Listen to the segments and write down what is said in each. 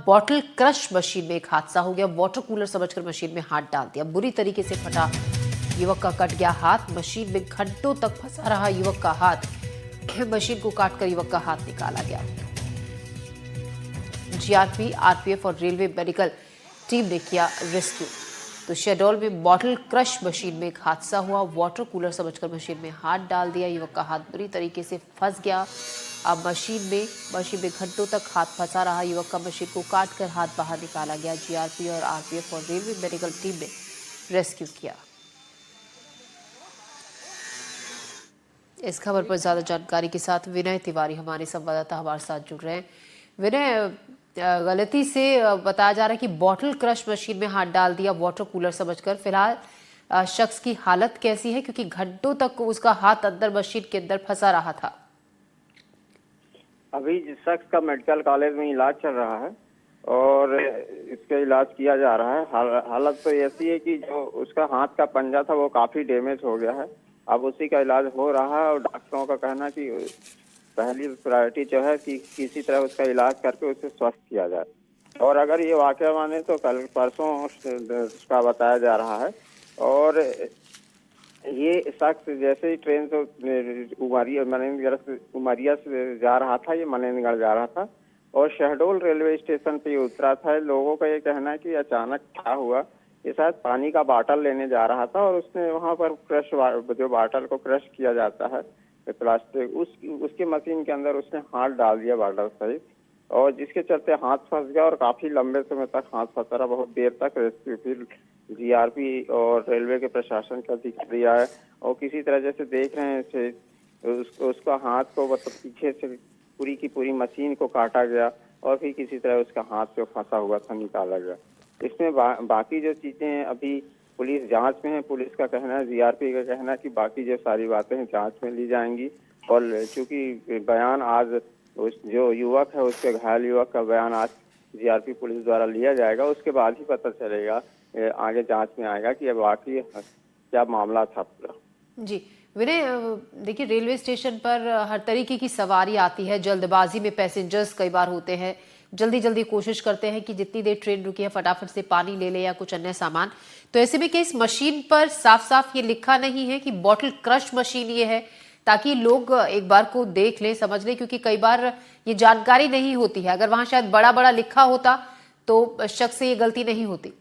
Bottle crush machine में एक हादसा हो गया। वाटर कूलर समझकर मशीन में हाथ डाल दिया, बुरी तरीके से फटा युवक का कट गया हाथ। मशीन में घंटों तक फंसा रहा युवक का हाथ, मशीन को काटकर युवक का हाथ निकाला गया। जीआरपी, आरपीएफ और रेलवे मेडिकल टीम ने किया रेस्क्यू। तो शहडोल में बॉटल क्रश मशीन में एक हादसा हुआ। वाटर कूलर समझकर मशीन में हाथ डाल दिया, युवक का हाथ बुरी तरीके से फंस गया। अब मशीन में घंटों तक हाथ फंसा रहा युवक का, मशीन को काटकर हाथ बाहर निकाला गया। जीआरपी और आरपीएफ और रेलवे मेडिकल टीम ने रेस्क्यू किया। इस खबर पर ज्यादा जानकारी के साथ विनय तिवारी हमारे संवाददाता हमारे साथ जुड़ रहे हैं। विनय, गलती से बताया जा रहा है कि बॉटल क्रश मशीन में हाथ डाल दिया वाटर कूलर समझकर। फिलहाल शख्स की हालत कैसी है, क्योंकि घंटों तक उसका हाथ अंदर मशीन के अंदर फंसा रहा था? अभी जिस शख्स का मेडिकल कॉलेज में इलाज चल रहा है और इसका इलाज किया जा रहा है। हालत तो ऐसी है कि जो उसका हाथ का पंजा था वो काफी डैमेज हो गया है। अब उसी का इलाज हो रहा है और डॉक्टरों का कहना है कि पहली प्रायोरिटी जो है कि किसी तरह उसका इलाज करके उसे स्वस्थ किया जाए। और अगर ये वाकया माने तो कल परसों उसका बताया जा रहा है। और ये शख्स जैसे ही ट्रेन से उमरिया से जा रहा था, ये मनेंद्रगढ़ जा रहा था और शहडोल रेलवे स्टेशन पे उतरा था। लोगों का ये कहना है कि अचानक क्या हुआ, ये शायद पानी का बाटल लेने जा रहा था और उसने वहां पर क्रश, जो बाटल को क्रश किया जाता है प्लास्टिक, उसकी मशीन के अंदर उसने हाथ डाल दिया बाटल सहित, और जिसके चलते हाथ फंस गया और काफी लंबे समय तक हाथ फंसा रहा। बहुत देर तक रेस्क्यू फिर जीआरपी और रेलवे के प्रशासन का अधिकारी आया और किसी तरह जैसे देख रहे हैं उसका हाथ को मतलब पीछे से पूरी की पूरी मशीन को काटा गया और फिर किसी तरह उसका हाथ जो फंसा हुआ था निकाला गया। इसमें बाकी जो चीजें हैं अभी पुलिस जांच में है। पुलिस का कहना है, जीआरपी का कहना है कि बाकी जो सारी बातें हैं जांच में ली जाएंगी। और चूंकि बयान आज उस जो युवक है, उसके घायल युवक का बयान आज जीआरपी पुलिस द्वारा लिया जाएगा, उसके बाद ही पता चलेगा, आगे जांच में आएगा कि अब वाकई क्या मामला था पूरा। जी विनय, देखिए रेलवे स्टेशन पर हर तरीके की सवारी आती है। जल्दबाजी में पैसेंजर्स कई बार होते हैं, जल्दी जल्दी कोशिश करते हैं कि जितनी देर ट्रेन रुकी है फटाफट से पानी ले ले या कुछ अन्य सामान। तो ऐसे में क्या इस मशीन पर साफ साफ ये लिखा नहीं है कि बॉटल क्रश मशीन ये है, ताकि लोग एक बार को देख लें, समझ लें? क्योंकि कई बार ये जानकारी नहीं होती है। अगर वहां शायद बड़ा बड़ा लिखा होता तो शख्स से ये गलती नहीं होती।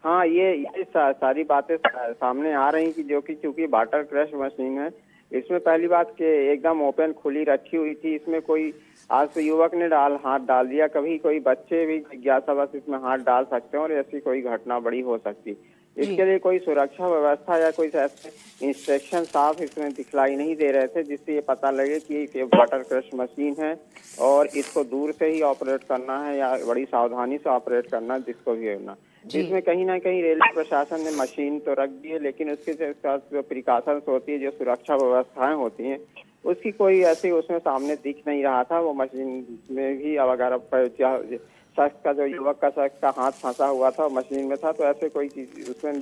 हाँ, ये सारी बातें सामने आ रही कि जो कि चूंकि वाटर क्रश मशीन है, इसमें पहली बात कि एकदम ओपन खुली रखी हुई थी। इसमें कोई आज तो युवक ने हाथ डाल दिया, कभी कोई बच्चे भी जिज्ञासावश इसमें हाथ डाल सकते हैं और ऐसी कोई घटना बड़ी हो सकती। इसके लिए कोई सुरक्षा व्यवस्था या कोई ऐसे इंस्ट्रक्शन साफ इसमें दिखलाई नहीं दे रहे थे जिससे ये पता लगे कि ये वाटर क्रश मशीन है और इसको दूर से ही ऑपरेट करना है या बड़ी सावधानी से ऑपरेट करना, जिसको भी होना। इसमें कहीं ना कहीं रेलवे प्रशासन ने मशीन तो रख दी है, लेकिन उसके साथ जो प्रिकॉशंस होती है, जो सुरक्षा व्यवस्थाएं होती हैं, उसकी कोई ऐसी उसमें सामने दिख नहीं रहा था। वो मशीन में भी अब अगर शख्स का जो युवक का शख्स का हाथ फंसा हुआ था मशीन में था, तो ऐसे कोई चीज उसमें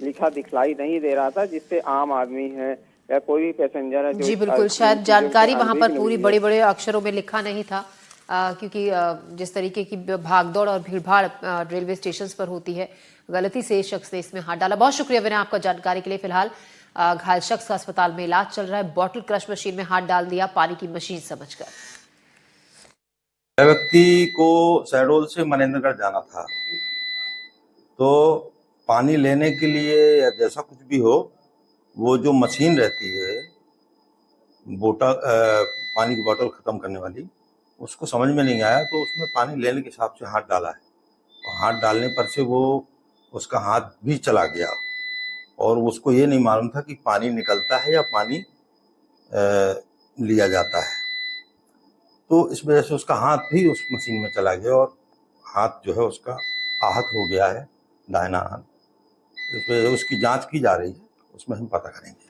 लिखा दिखलाई नहीं दे रहा था जिससे आम आदमी है या कोई भी पैसेंजर है जो जी बिल्कुल, शायद जानकारी वहां पर पूरी बड़े बड़े अक्षरों में लिखा नहीं था। क्योंकि जिस तरीके की भागदौड़ और भीड़भाड़ रेलवे स्टेशन पर होती है, गलती से शख्स ने इसमें हाथ डाला। बहुत शुक्रिया विनय आपका जानकारी के लिए। फिलहाल घायल शख्स का अस्पताल में इलाज चल रहा है। बॉटल क्रश मशीन में हाथ डाल दिया पानी की मशीन समझकर। व्यक्ति को शहडोल से मनेंद्रगढ़ जाना था, तो पानी लेने के लिए या जैसा कुछ भी हो, वो जो मशीन रहती है पानी की बोतल खत्म करने वाली, उसको समझ में नहीं आया तो उसमें पानी लेने के हिसाब से हाथ डाला है। और हाथ डालने पर से वो उसका हाथ भी चला गया और उसको ये नहीं मालूम था कि पानी निकलता है या पानी लिया जाता है। तो इस वजह से उसका हाथ भी उस मशीन में चला गया और हाथ जो है उसका आहत हो गया है, दाहिना हाथ। इस वजह से उसकी जांच की जा रही है, उसमें हम पता करेंगे।